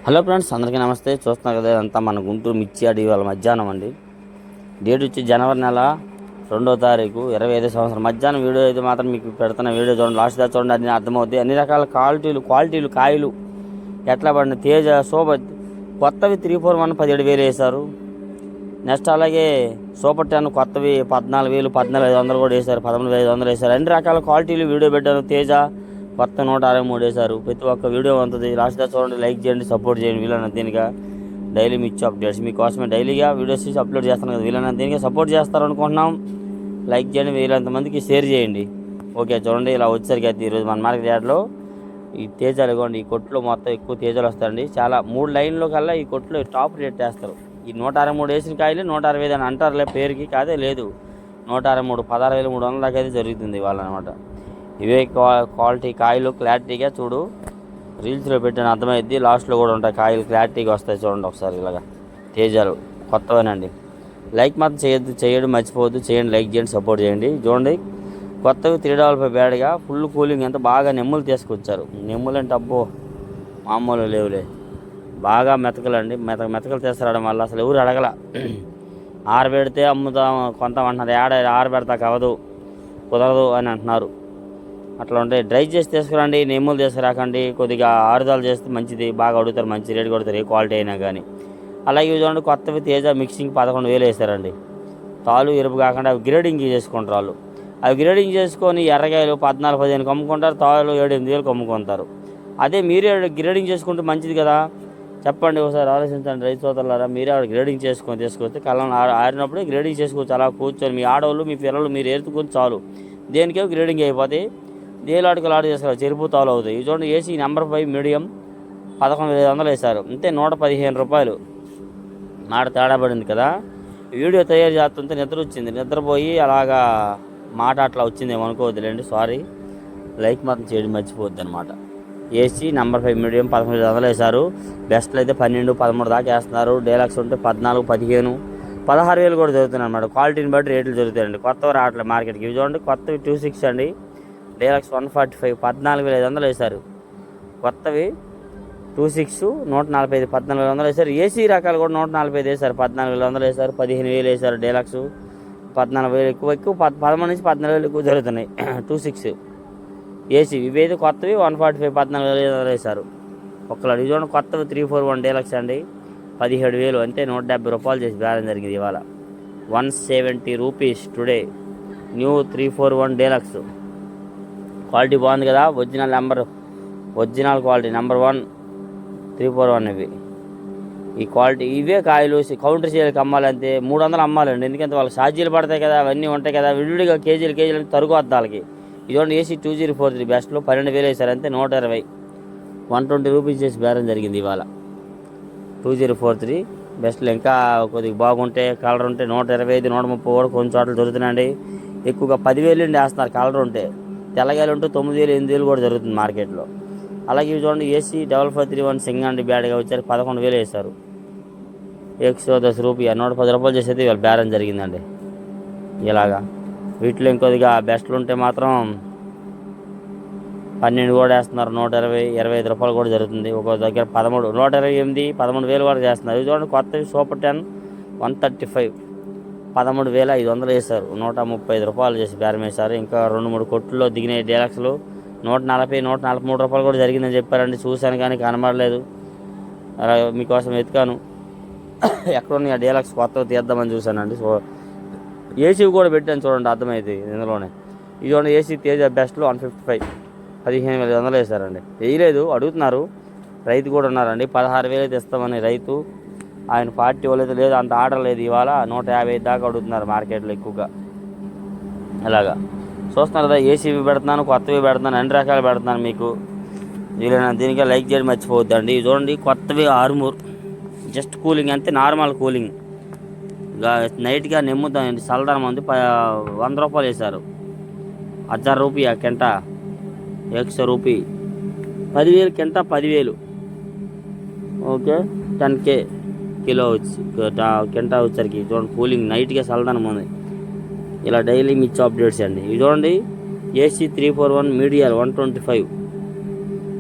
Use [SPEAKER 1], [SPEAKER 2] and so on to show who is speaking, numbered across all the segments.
[SPEAKER 1] Hello friends, అందరికీ నమస్తే. చూస్తున్నారు కదా, అంతా మన గుంటూరు మిర్చి యార్డ్ ఇవాళ మధ్యాహ్నం అండి. డేట్ వచ్చి జనవరి నెల 2వ తారీఖు 25 సంవత్సరం మధ్యాహ్నం వీడియో అయితే మాత్రం మీకు పెడుతున్న వీడియో చూడండి, లాస్ట్ దాకా చూడండి, అన్ని అర్థమవుతాయి. అన్ని రకాల క్వాలిటీలు కాయలు ఎట్లా పడిన తేజ సూపర్ కొత్తవి 341 17,000 వేశారు. నెక్స్ట్ అలాగే సూపర్ 10 కొత్తవి 14,000 14,500 కూడా వేశారు, 13,500 వేశారు. అన్ని రకాల క్వాలిటీలు వీడియో పెట్టాను. తేజ కొత్త 163 వేశారు. ప్రతి ఒక్క వీడియో ఉంటుంది, లాస్ట్ దాకా చూడండి, లైక్ చేయండి, సపోర్ట్ చేయండి. వీళ్ళని దీనిగా డైలీ మిర్చి అప్డేట్స్ మీకోసమే డైలీగా వీడియోస్ తీసి అప్లోడ్ చేస్తాను కదా. వీళ్ళని దీనిగా సపోర్ట్ చేస్తారనుకుంటున్నాం. లైక్ చేయండి, వీళ్ళంతమందికి షేర్ చేయండి. ఓకే, చూడండి, ఇలా వచ్చేసరికి అయితే ఈరోజు మన మార్కెట్ యార్డ్లో ఈ తేజాలు ఇవ్వండి. ఈ కొట్లో మొత్తం ఎక్కువ తేజాలు వస్తాయండి. చాలా 3 లైన్లో కల్లా ఈ కొట్లో టాప్ రేట్ వేస్తారు. ఈ 163 వేసిన కాయలు 160 అని అంటారులే పేరుకి, కాదే లేదు, 163 16,300 దాకా అయితే జరుగుతుంది వాళ్ళు అనమాట. ఇవే క్వాలిటీ కాయలు క్లారిటీగా చూడు, రీల్స్లో పెట్టిన అర్థమైద్ది. లాస్ట్లో కూడా ఉంటాయి కాయలు, క్లారిటీగా వస్తాయి. చూడండి ఒకసారి ఇలాగా తేజాలు కొత్తవేనండి. లైక్ మాత్రం చేయడం మర్చిపోవద్దు. చేయండి, లైక్ చేయండి, సపోర్ట్ చేయండి. చూడండి, కొత్తవి $3 బ్యాడ్గా ఫుల్ కూలింగ్, ఎంత బాగా నెమ్ములు తీసుకొచ్చారు. నెమ్ములు అంటే అబ్బో మామూలు లేవులే, బాగా మెతకలండి. మెతకలు తీసుకురావడం వల్ల అసలు ఎవరు అడగల. ఆరబెడితే అమ్ముతాం కొంతమంటున్నారు, ఆరబెడతాక అవ్వదు, కుదరదు అని అంటున్నారు. అట్లా ఉంటాయి. డ్రై చేసి తీసుకురండి, నెమ్ములు తీసుకురాకండి. కొద్దిగా ఆరుదాలు చేస్తే మంచిది, బాగా అడుగుతారు, మంచి రేటు కొడతారు, ఏ క్వాలిటీ అయినా కానీ. అలాగే చూడండి, కొత్తవి తేజ మిక్సింగ్ 11,000 వేశారండి. తాలు ఎరుపు కాకుండా అవి గ్రేడింగ్ చేసుకుంటారు వాళ్ళు. అవి గ్రేడింగ్ చేసుకొని ఎర్రకాయలు 14-15 అమ్ముకుంటారు, తాలు 7-8 అమ్ముకుంటారు. అదే మీరే గ్రేడింగ్ చేసుకుంటే మంచిది కదా. చెప్పండి, ఒకసారి ఆలోచించండి రైతు సోదరులారా. మీరే గ్రేడింగ్ చేసుకొని తీసుకొస్తే కళ్ళని ఆరినప్పుడే గ్రేడింగ్ చేసుకోవచ్చు. అలా కూర్చొని మీ ఆడవాళ్ళు మీ పిల్లలు మీరు ఏరుతుకొని చాలు, దేనికే గ్రేడింగ్ అయిపోతాయి. దేలాడుకలు ఆడు చేస్తారు, చెరుపు తాలు అవుతాయి. ఇవి చూడండి, ఏసీ నెంబర్ 5 మీడియం 11,500 వేశారు. అంతే, 115 రూపాయలు. మాట తేడా పడింది కదా. వీడియో తయారు చేస్తుంటే నిద్ర వచ్చింది, నిద్రపోయి అలాగా మాట అట్లా వచ్చిందేమో అనుకోవద్దులేండి, సారీ. లైక్ మాత్రం చేయడం మర్చిపోవద్దు అనమాట. ఏసీ నెంబర్ 5 మీడియం 11,500 వేశారు. బెస్ట్లు అయితే 12, 13 దాకా వేస్తున్నారు. డీలక్స్ ఉంటే 14, 15, 16,000 కూడా జరుగుతున్నాయి అనమాట. క్వాలిటీని బట్టి రేట్లు జరుగుతాయండి. కొత్తవి రావట్లేదు మార్కెట్కి. ఇవి చూడండి, కొత్తవి 26 అండి. డీలక్స్ 145 14,500 వేశారు. కొత్తవి 26 145 14,500 వేశారు. ఏసీ రకాలు కూడా 145 వేశారు, 14,500 వేశారు, 15,000 వేశారు. డీలక్స్ 14,000 ఎక్కువ 13 నుంచి 14,000 ఎక్కువ జరుగుతున్నాయి. 26 ఏసీ ఇవైతే కొత్తవి 145 14,500 వేశారు. ఒక్కలాడు ఇది చూడండి, కొత్తవి 341 డీలక్స్ అండి, 17,000, అంటే 170 రూపాయలు చేసి బేరం జరిగింది ఇవాళ. 170 rupees today. New 341 deluxe. Quality బాగుంది కదా. ఒరిజినల్ క్వాలిటీ నెంబర్ 1 341 ఇవి. ఈ క్వాలిటీ ఇవే కాయలు కౌంటర్ చేయడానికి అమ్మాలంటే 300 అమ్మాలండి. ఎందుకంటే వాళ్ళకి ఛార్జీలు పడతాయి కదా, అవన్నీ ఉంటాయి కదా. విడివిడిగా కేజీలు తరుగుద్ది వాళ్ళకి. ఇదిగోండి, ఏసీ 2043 బెస్ట్లో 12,000 వేశారు. అంతే 120 120 రూపీస్ చేసి బేరం జరిగింది ఇవాళ. 2043 బెస్ట్లో ఇంకా కొద్దిగా బాగుంటే కలర్ ఉంటే 125 130 కూడా కొన్ని చోట్ల దొరుకుతున్నాయండి. ఎక్కువగా 10,000 నుండి వేస్తున్నారు కలర్ ఉంటే. తెల్లగాయలు ఉంటే 9,000 8,000 కూడా జరుగుతుంది మార్కెట్లో. అలాగే ఇవి చూడండి, ఏసీ 5531 సింగండి బ్యాడ్గా వచ్చారు, 11,000 వేశారు. 110 రూపాయ 110 రూపాయలు చేసేది ఇవాళ బేరం జరిగిందండి. ఇలాగా వీటిలో ఇంకొద్దిగా బెస్ట్లు ఉంటే మాత్రం 12 కూడా వేస్తున్నారు. 120 25 రూపాయలు కూడా జరుగుతుంది. ఒక దగ్గర 13 128 13,000 కూడా చేస్తున్నారు. ఇది చూడండి, కొత్తవి సూపర్ 10 135 13,500 వేశారు. 135 రూపాయలు చేసి బేరం వేశారు. ఇంకా 2-3 కొట్టుల్లో దిగినాయి డీలక్స్లు. 140 143 రూపాయలు కూడా జరిగిందని చెప్పారండి. చూశాను కానీ కనబడలేదు, అలా మీకోసం వెతికాను. ఎక్కడున్నాయి ఆ డీలక్స్ కొత్తవి తీద్దామని చూశానండి. సో ఏసీ కూడా పెట్టాను, చూడండి అర్థమైంది ఇందులోనే. ఇది చూడండి, ఏసీ తేజ బెస్ట్లో 155 15,500 వేశారండి. వేయలేదు, అడుగుతున్నారు. రైతు కూడా ఉన్నారండి, 16,000 అయితే ఇస్తామని రైతు. ఆయన పార్టీ వాళ్ళైతే లేదు, అంత ఆర్డర్ లేదు. ఇవాళ 150 దాకా అడుగుతున్నారు మార్కెట్లో ఎక్కువగా. ఇలాగా చూస్తున్నారు కదా, ఏసీవి పెడుతున్నాను, కొత్తవి పెడుతున్నాను, అన్ని రకాలు పెడుతున్నాను మీకు. వీళ్ళైనా దీనికే లైక్ చేయడం మర్చిపోవద్దండి. చూడండి, కొత్తవి ఆర్మూర్ జస్ట్ కూలింగ్, అంతే నార్మల్ కూలింగ్. నైట్గా నెమ్ముతాయండి, చల్లదనం ఉంది. 100 రూపాయలు వేశారు. 1000 రూపాయ కెంట, 100 రూపాయ 10,000 కెంట 10,000. ఓకే, 10K కిలో వచ్చి కెంట వచ్చరికి. చూడండి, కూలింగ్ నైట్గా చల్లదనం ఉంది. ఇలా డైలీ మిర్చి అప్డేట్స్ అండి. ఇది చూడండి, ఏసీ 341 మీడియల్ 125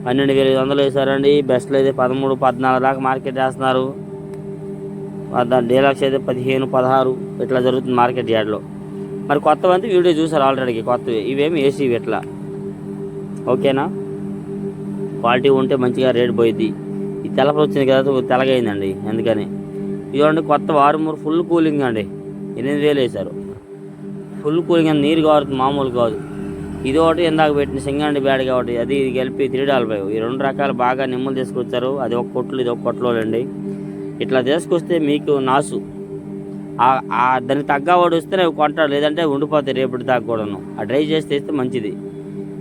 [SPEAKER 1] 12,500 వేసారండి. బెస్ట్లో అయితే 13, 14 దాకా మార్కెట్ చేస్తున్నారు. డీలక్స్ అయితే 15, 16 ఇట్లా జరుగుతుంది మార్కెట్ యార్డ్లో. మరి కొత్తవంతా వీడియో చూసారు ఆల్రెడీ, కొత్తవి ఇవేమి ఏసీవి ఇట్లా. ఓకేనా, క్వాలిటీ ఉంటే మంచిగా రేట్ పోయింది. ఈ తెల్లపలు వచ్చింది కదా, తెల్లగైందండి అందుకని. ఇదిగోండి కొత్త వారుమూరు ఫుల్ కూలింగ్ అండి, 8,000 వేశారు. ఫుల్ కూలింగ్ అని నీరు కావాలి, మామూలు కాదు. ఇది ఒకటి ఇందాక పెట్టిన సింగండి బ్యాడ్ కాబట్టి అది ఇది కలిపి $3. ఈ 2 రకాలు బాగా నిమ్మలు తీసుకొచ్చారు. అది ఒక కొట్లు, ఇది ఒక కొట్లోనండి. ఇట్లా తీసుకొస్తే మీకు నాసు దానికి తగ్గ వాడు వస్తే అవి కొంటాడు, లేదంటే ఉండిపోతాయి రేపటి దాకా కూడాను. ఆ డ్రై చేసి తెస్తే మంచిది.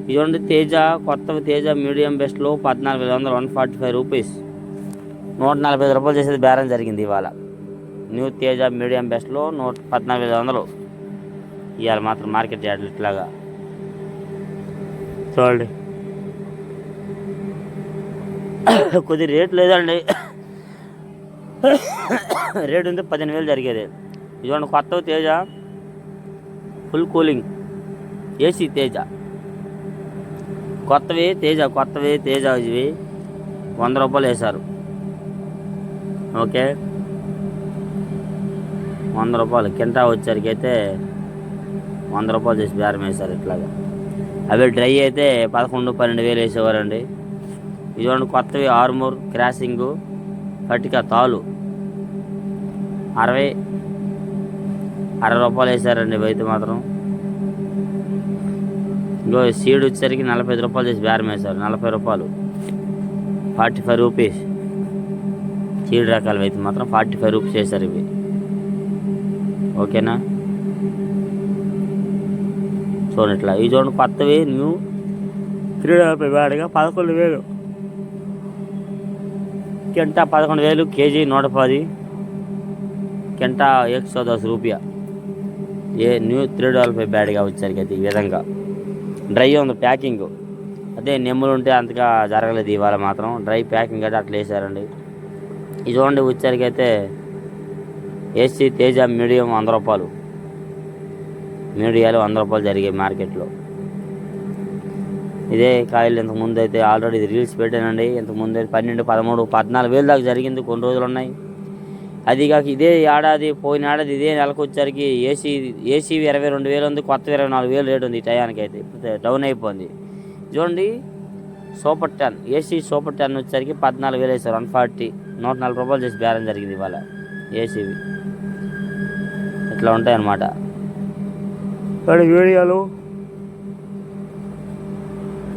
[SPEAKER 1] ఇదిగోండి తేజ, కొత్త తేజ మీడియం బెస్ట్లో 14,500, 145 రూపీస్, $145 చేసేది బేరం జరిగింది ఇవాళ. న్యూ తేజ మీడియం బెస్ట్లో 14,500 ఇవాళ మాత్రం మార్కెట్ యార్డ్లు ఇట్లాగా చూడండి. కొద్ది రేట్ లేదండి, రేటు ఉంటే 15,000 జరిగేది. ఇదిగోండి కొత్త Teja full cooling AC Teja, కొత్తవి తేజ ఇవి $100 వేశారు. ఓకే, $100 కింటా వచ్చరికి అయితే $100 చేసి బేరం వేశారు ఇట్లాగా. అవి డ్రై అయితే 11, 12,000 వేసేవారండి. ఇదిగోండి కొత్తవి ఆర్మూర్ క్రాసింగు పట్టిక తాలు $60 వేసారండి ఇవైతే మాత్రం. ఇంకో సీడ్ వచ్చేసరికి $45 చేసి బేరం వేశారు. $40, 45 రూపీస్. సీడ్ రకాలు అయితే మాత్రం 45 రూపీస్ వేశారు ఇవి. ఓకేనా, చూడండి ఇట్లా. ఇవి చూడండి కొత్తవి న్యూ $3 బ్యాడ్గా 11,000 కింటా, 11,000 కేజీ 110 కింటా 110 రూపాయ. ఏ న్యూ $3 బ్యాడ్గా వచ్చరికి అయితే ఈ విధంగా డ్రై ఉంది ప్యాకింగ్. అదే నెమ్ములు ఉంటే అంతగా జరగలేదు ఇవాళ మాత్రం, డ్రై ప్యాకింగ్ అయితే అట్లా వేసారండి. ఇది చూడండి వచ్చరికి అయితే ఏసీ తేజ మీడియం $100, మీడియాలో $100 జరిగాయి మార్కెట్లో. ఇదే కాయలు ఇంతకుముందు అయితే ఆల్రెడీ ఇది రీల్స్ పెట్టానండి. ఇంతకుముందు అయితే 12, 13, 14,000 దాకా జరిగింది, కొన్ని రోజులు ఉన్నాయి. అది కాక ఇదే ఏడాది, పోయిన ఏడాది ఇదే నెలకు వచ్చరికి ఏసీవి 22,000 ఉంది, కొత్త 24,000 రేటు ఉంది. ఈ టయానికి అయితే డౌన్ అయిపోయింది. చూడండి సూపర్ 10 ఏసీ సూపర్ 10 వచ్చరికి 14,000 వేశారు. 140, $140 చేసి బేరం జరిగింది ఇవాళ ఏసీవి. ఇట్లా ఉంటాయన్నమాట వీడియోలు.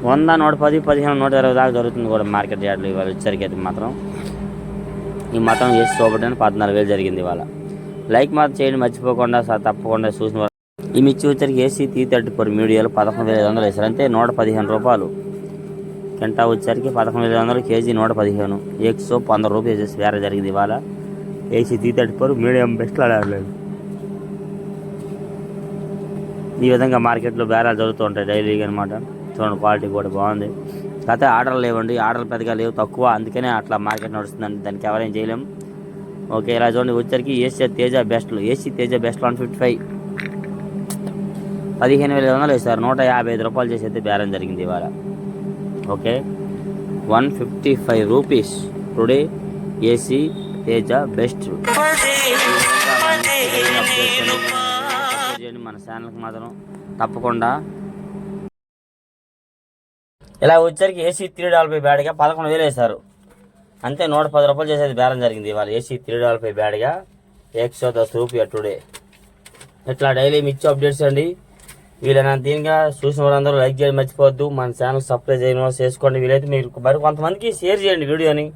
[SPEAKER 1] 100, 110, 15, 120 దాకా జరుగుతుంది కూడా మార్కెట్ యార్డ్లో ఇవాళ వచ్చరికి అయితే మాత్రం. ఈ మాత్రం చేసి చూపడానికి 14,000 జరిగింది ఇవాళ. లైక్ మాత్రం చేయండి మర్చిపోకుండా, తప్పకుండా చూసిన. ఈ మిర్చి వచ్చరికి ఏసీ T34 మీడియాలో 11,500 వేశారు. అంటే $115. కింటా వచ్చరికి 11,500, కేజీ 115, $115 చేసి వేరే జరిగింది ఇవాళ. ఏసీ T34 మీడియం బెస్ట్లో ఆడలేదు. ఈ విధంగా మార్కెట్లో బేరాలు జరుగుతూ ఉంటాయి డైలీగా అనమాట. చూడండి క్వాలిటీ కూడా బాగుంది. కాకపోతే ఆర్డర్లు లేవండి, ఆర్డర్లు పెద్దగా లేవు, తక్కువ. అందుకనే అట్లా మార్కెట్ నడుస్తుందండి, దానికి ఎవరేం చేయలేం. ఓకే, ఇలా చూడండి వచ్చరికి ఏసీ తేజ బెస్ట్లు 155, 15,500 వేశారు. $155 చేసి అయితే బేరం జరిగింది ఇవాళ. Okay, 155 rupees today AC Teja best. మన ఛానల్కి మాత్రం తప్పకుండా. ఇలా వచ్చరికి ఏసీ $3 బ్యాడ్గా 11,000 వేశారు. అంతే $110 చేసేది బేరం జరిగింది ఇవాళ. ఏసీ $3 బ్యాడ్గా 110 రూపాయ టుడే. ఇట్లా డైలీ మిర్చి అప్డేట్స్ అండి. వీళ్ళైనంత దీనిగా చూసిన వాళ్ళందరూ లైక్ చేయడం మర్చిపోవద్దు. మన ఛానల్ సబ్స్క్రైబ్ చేయడం వల్ల చేసుకోండి. వీలైతే మీరు మరి కొంతమందికి షేర్ చేయండి వీడియోని,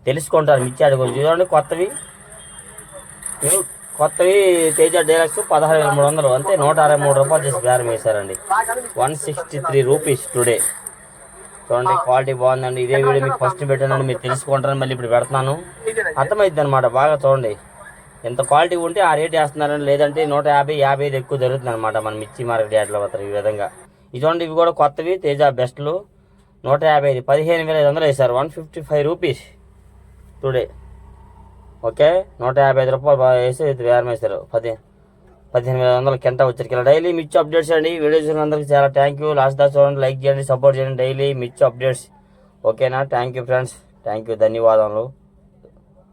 [SPEAKER 1] తెలుసుకుంటారు మిర్చి ఆడ గురించి. చూడండి కొత్తవి తేజ డీలక్స్ 16,300, అంతే $163 చేసి బేరం వేశారండి. 163 రూపీస్ టుడే. చూడండి క్వాలిటీ బాగుందండి. ఇదే వీడియో మీకు ఫస్ట్ పెట్టానండి, మీరు తెలుసుకుంటారని మళ్ళీ ఇప్పుడు పెడుతున్నాను, అర్థమైంది అనమాట. బాగా చూడండి, ఎంత క్వాలిటీ ఉంటే ఆ రేట్ వేస్తున్నారని, లేదంటే 150 ఎక్కువ జరుగుతుంది అనమాట మన మిర్చి మార్కెట్ యార్డ్లో మాత్రం ఈ విధంగా. ఇది చూడండి, ఇవి కూడా కొత్తవి తేజ బెస్ట్లు 150, 15,500 వేశారు. 155 రూపీస్ టుడే. ఓకే, $155 వేసి బేరం వేశారు. 15,500 కింట వచ్చరికి. ఇలా డైలీ మిర్చి అప్డేట్స్ అండి. వీడియో చూసిన అందరికీ చాలా థ్యాంక్ యూ. లాస్ట్ దాకా చూడండి, లైక్ చేయండి, సపోర్ట్ చేయండి. డైలీ మిర్చి అప్డేట్స్ ఓకేనా? Thank you friends, thank you, ధన్యవాదములు.